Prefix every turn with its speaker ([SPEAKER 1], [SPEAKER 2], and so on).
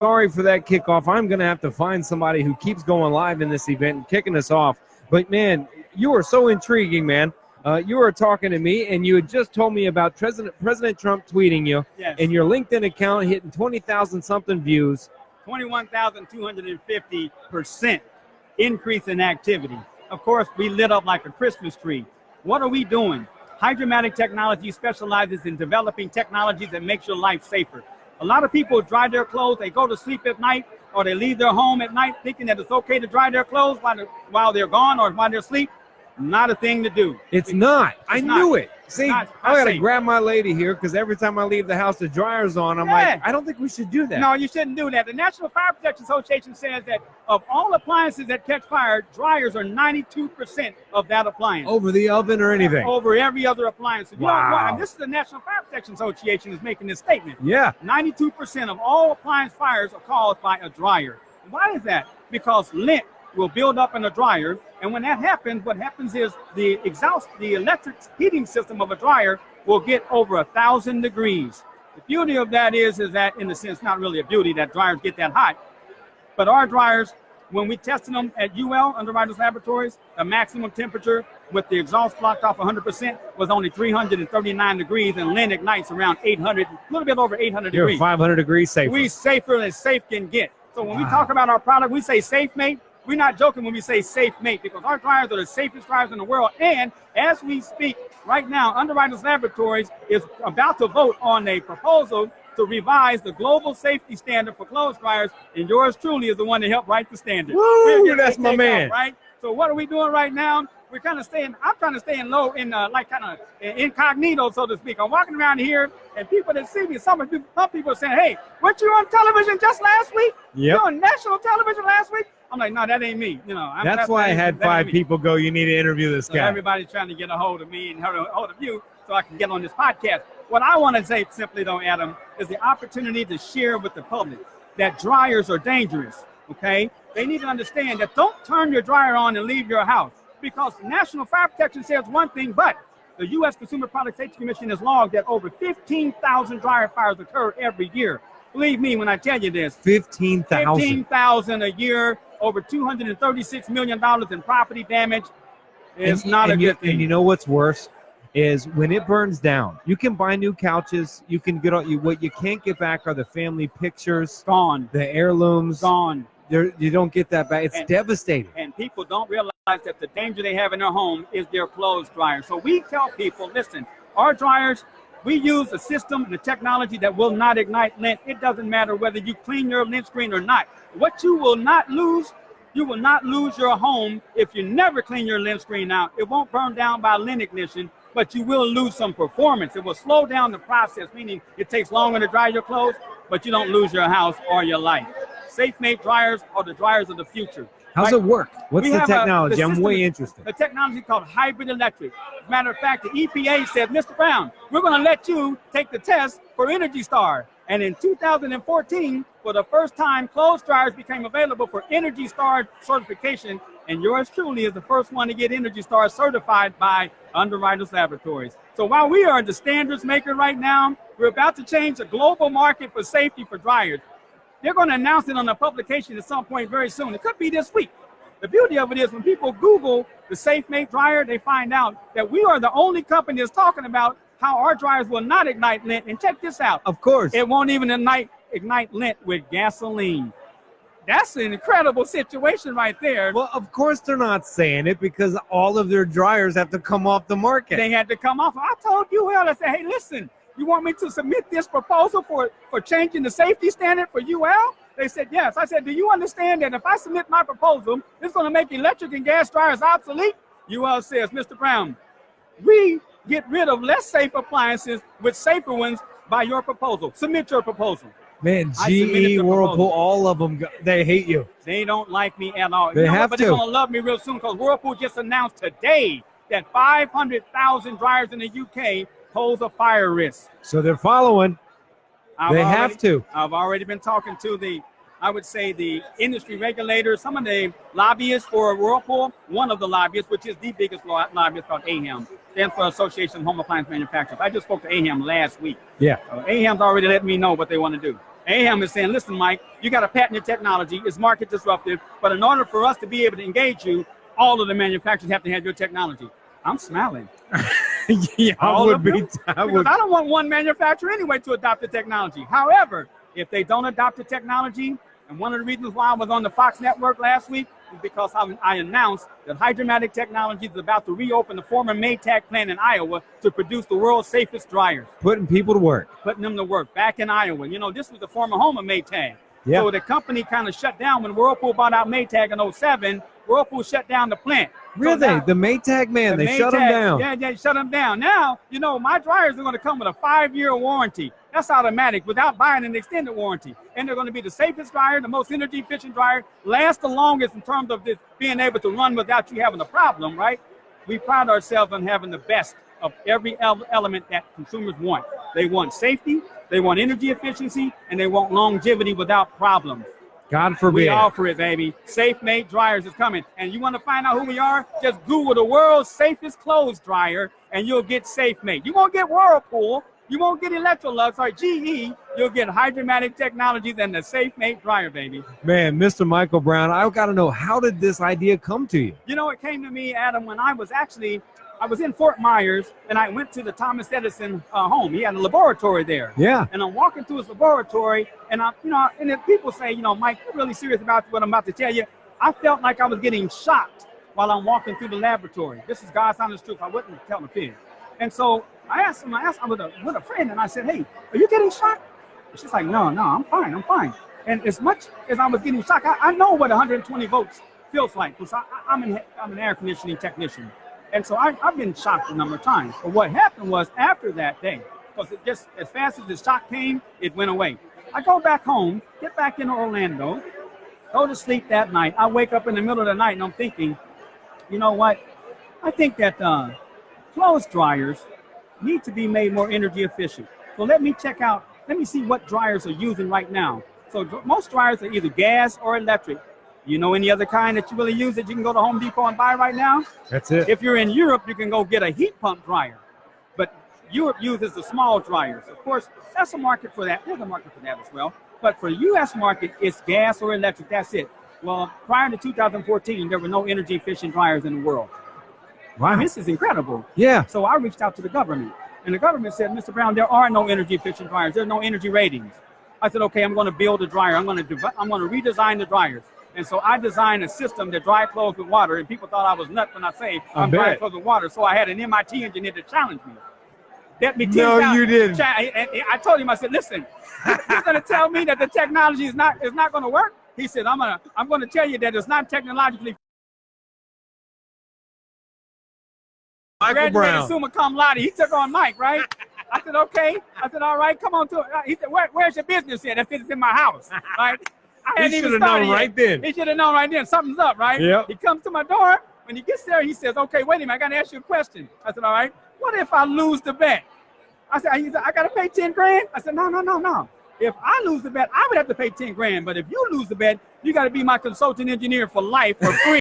[SPEAKER 1] sorry for that kickoff. I'm going to have to find somebody who keeps going live in this event and kicking us off. But, man, you are so intriguing, man. You were talking to me, and you had just told me about President Trump tweeting you,
[SPEAKER 2] yes.
[SPEAKER 1] And your LinkedIn account hitting 20,000-something views.
[SPEAKER 2] 21,250% increase in activity. Of course, we lit up like a Christmas tree. What are we doing? Hydromatic Technology specializes in developing technologies that makes your life safer. A lot of people dry their clothes, they go to sleep at night, or they leave their home at night thinking that it's okay to dry their clothes while they're gone or while they're asleep. Not a thing to do.
[SPEAKER 1] It's not. I knew it. See, I got to
[SPEAKER 2] safe.
[SPEAKER 1] grab my lady here because every time I leave the house, the dryer's on. I'm like, I don't think we should do that.
[SPEAKER 2] No, you shouldn't do that. The National Fire Protection Association says that of all appliances that catch fire, dryers are 92% of that appliance.
[SPEAKER 1] Over the oven or anything?
[SPEAKER 2] Over every other appliance.
[SPEAKER 1] Wow.
[SPEAKER 2] And this is the National Fire Protection Association is making this statement.
[SPEAKER 1] Yeah.
[SPEAKER 2] 92% of all appliance fires are caused by a dryer. Why is that? Because lint will build up in a dryer, and when that happens, what happens is the electric heating system of a dryer will get over 1,000 degrees. The beauty of that is that, in a sense, not really a beauty that dryers get that hot, but our dryers, when we tested them at UL, Underwriters Laboratories, the maximum temperature with the exhaust blocked off 100% was only 339 degrees, and lint ignites around 800, a little bit over 800
[SPEAKER 1] You're
[SPEAKER 2] degrees.
[SPEAKER 1] 500 degrees safer.
[SPEAKER 2] We safer than safe can get. So when we talk about our product, we say Safe Mate. We're not joking when we say Safe Mate, because our dryers are the safest dryers in the world. And as we speak right now, Underwriters Laboratories is about to vote on a proposal to revise the global safety standard for clothes dryers, and yours truly is the one to help write the standard.
[SPEAKER 1] Woo, that's my man.
[SPEAKER 2] Right? So what are we doing right now? We're kind of staying, I'm trying to stay in low, in incognito, so to speak. I'm walking around here, and people that see me, some people are saying, hey, weren't you on television just last week?
[SPEAKER 1] Yep.
[SPEAKER 2] You were on national television last week? I'm like, no, that ain't me.
[SPEAKER 1] That's why I had 5 people go, you need to interview this guy.
[SPEAKER 2] Everybody's trying to get a hold of me and a hold of you so I can get on this podcast. What I want to say simply, though, Adam, is the opportunity to share with the public that dryers are dangerous, okay? They need to understand that don't turn your dryer on and leave your house, because National Fire Protection says one thing, but the U.S. Consumer Product Safety Commission has logged that over 15,000 dryer fires occur every year. Believe me when I tell you this.
[SPEAKER 1] 15,000.
[SPEAKER 2] 15,000 a year, over $236 million in property damage. It's not a good thing.
[SPEAKER 1] And you know what's worse is when it burns down, you can buy new couches. You can get what you can't get back are the family pictures.
[SPEAKER 2] Gone.
[SPEAKER 1] The heirlooms.
[SPEAKER 2] Gone.
[SPEAKER 1] You don't get that back. It's devastating.
[SPEAKER 2] And people don't realize that the danger they have in their home is their clothes dryer. So we tell people, listen, our dryers, we use a system and a technology that will not ignite lint. It doesn't matter whether you clean your lint screen or not. What you will not lose your home if you never clean your lint screen out. It won't burn down by lint ignition, but you will lose some performance. It will slow down the process, meaning it takes longer to dry your clothes, but you don't lose your house or your life. Safe Mate dryers are the dryers of the future.
[SPEAKER 1] How's it work? What's the technology? I'm way interested.
[SPEAKER 2] The technology called hybrid electric. As a matter of fact, the EPA said, Mr. Brown, we're going to let you take the test for Energy Star. And in 2014, for the first time, clothes dryers became available for Energy Star certification. And yours truly is the first one to get Energy Star certified by Underwriters Laboratories. So while we are the standards maker right now, we're about to change the global market for safety for dryers. They're going to announce it on a publication at some point very soon. It could be this week. The beauty of it is when people Google the Safe Mate dryer, they find out that we are the only company that's talking about how our dryers will not ignite lint. And check this out.
[SPEAKER 1] Of course.
[SPEAKER 2] It won't even ignite lint with gasoline. That's an incredible situation right there.
[SPEAKER 1] Well, of course they're not saying it because all of their dryers have to come off the market.
[SPEAKER 2] They had to come off. I told you, I said, hey, listen, you want me to submit this proposal for changing the safety standard for UL? They said, yes. I said, do you understand that if I submit my proposal, it's going to make electric and gas dryers obsolete? UL says, Mr. Brown, we get rid of less safe appliances with safer ones by your proposal. Submit your proposal.
[SPEAKER 1] Man, GE, Whirlpool, all of them, they hate you.
[SPEAKER 2] They don't like me at all.
[SPEAKER 1] They have
[SPEAKER 2] but
[SPEAKER 1] to.
[SPEAKER 2] They're going to love me real soon because Whirlpool just announced today that 500,000 dryers in the UK pose a fire risk.
[SPEAKER 1] So they're following. They have to.
[SPEAKER 2] I've already been talking to the industry regulators, some of the lobbyists for Whirlpool, one of the lobbyists, which is the biggest lobbyist called AHAM, stands for Association of Home Appliance Manufacturers. I just spoke to AHAM last week.
[SPEAKER 1] Yeah.
[SPEAKER 2] AHAM's already let me know what they want to do. AHAM is saying, listen, Mike, you got to patent your technology. It's market disruptive. But in order for us to be able to engage you, all of the manufacturers have to have your technology. I'm smiling.
[SPEAKER 1] Yeah, I would be.
[SPEAKER 2] I don't want one manufacturer anyway to adopt the technology. However, if they don't adopt the technology, and one of the reasons why I was on the Fox network last week is because I announced that Hydromatic Technologies is about to reopen the former Maytag plant in Iowa to produce the world's safest dryers.
[SPEAKER 1] Putting people to work.
[SPEAKER 2] Putting them to work back in Iowa. You know, this was the former home of Maytag.
[SPEAKER 1] Yeah.
[SPEAKER 2] So the company kind of shut down when Whirlpool bought out Maytag in 07. Whirlpool shut down the plant.
[SPEAKER 1] Really?
[SPEAKER 2] So now,
[SPEAKER 1] the Maytag, man, they shut them down.
[SPEAKER 2] Yeah, they shut them down. Now, you know, my dryers are going to come with a 5-year warranty. That's automatic without buying an extended warranty. And they're going to be the safest dryer, the most energy efficient dryer, last the longest in terms of this being able to run without you having a problem, right? We pride ourselves on having the best of every element that consumers want. They want safety, they want energy efficiency, and they want longevity without problems.
[SPEAKER 1] God forbid.
[SPEAKER 2] We offer it, baby. Safe Mate Dryers is coming. And you want to find out who we are? Just Google the world's safest clothes dryer, and you'll get Safe Mate. You won't get Whirlpool. You won't get Electrolux or GE. You'll get Hydromatic Technologies and the Safe Mate Dryer, baby.
[SPEAKER 1] Man, Mr. Michael Brown, I've got to know, how did this idea come to you?
[SPEAKER 2] You know, it came to me, Adam, when I was in Fort Myers, and I went to the Thomas Edison home. He had a laboratory there.
[SPEAKER 1] Yeah.
[SPEAKER 2] And I'm walking through his laboratory, and and if people say, Mike, you're really serious about what I'm about to tell you. I felt like I was getting shocked while I'm walking through the laboratory. This is God's honest truth. I wouldn't tell a pig. And so I asked him with a friend, and I said, hey, are you getting shocked? And she's like, no, I'm fine. And as much as I was getting shocked, I know what 120 volts feels like, because I'm an air conditioning technician. And so I've been shocked a number of times. But what happened was, after that day, because it just, as fast as the shock came, it went away. I go back home, get back into Orlando, go to sleep that night. I wake up in the middle of the night and I'm thinking, you know what? I think that clothes dryers need to be made more energy efficient. So let me see what dryers are using right now. So most dryers are either gas or electric. You know any other kind that you really use that you can go to Home Depot and buy right now?
[SPEAKER 1] That's it.
[SPEAKER 2] If you're in Europe, you can go get a heat pump dryer. But Europe uses the small dryers. Of course, that's a market for that. There's a market for that as well. But for the U.S. market, it's gas or electric. That's it. Well, prior to 2014, there were no energy efficient dryers in the world.
[SPEAKER 1] Wow.
[SPEAKER 2] This is incredible.
[SPEAKER 1] Yeah.
[SPEAKER 2] So I reached out to the government. And the government said, Mr. Brown, there are no energy efficient dryers. There are no energy ratings. I said, okay, I'm going to build a dryer. I'm going to redesign the dryers. And so I designed a system that dry clothes with water, and people thought I was nuts when I say I'm dry clothes with water. So I had an MIT engineer to challenge me.
[SPEAKER 1] No, you didn't.
[SPEAKER 2] I told him, I said, listen, you're going to tell me that the technology is not going to work? He said, I'm going to tell you that it's not technologically.
[SPEAKER 1] Michael Brown.
[SPEAKER 2] Summa cum laude. He took on Mike, right? I said, okay. I said, all right, come on to it. He said, where's your business at? If it's in my house, right?
[SPEAKER 1] He should have known right then.
[SPEAKER 2] He should have known right then. Something's up, right?
[SPEAKER 1] Yep.
[SPEAKER 2] He comes to my door. When he gets there, he says, okay, wait a minute. I got to ask you a question. I said, all right. What if I lose the bet? I said, I got to pay 10 grand? I said, no. If I lose the bet, I would have to pay 10 grand. But if you lose the bet, you got to be my consultant engineer for life for free.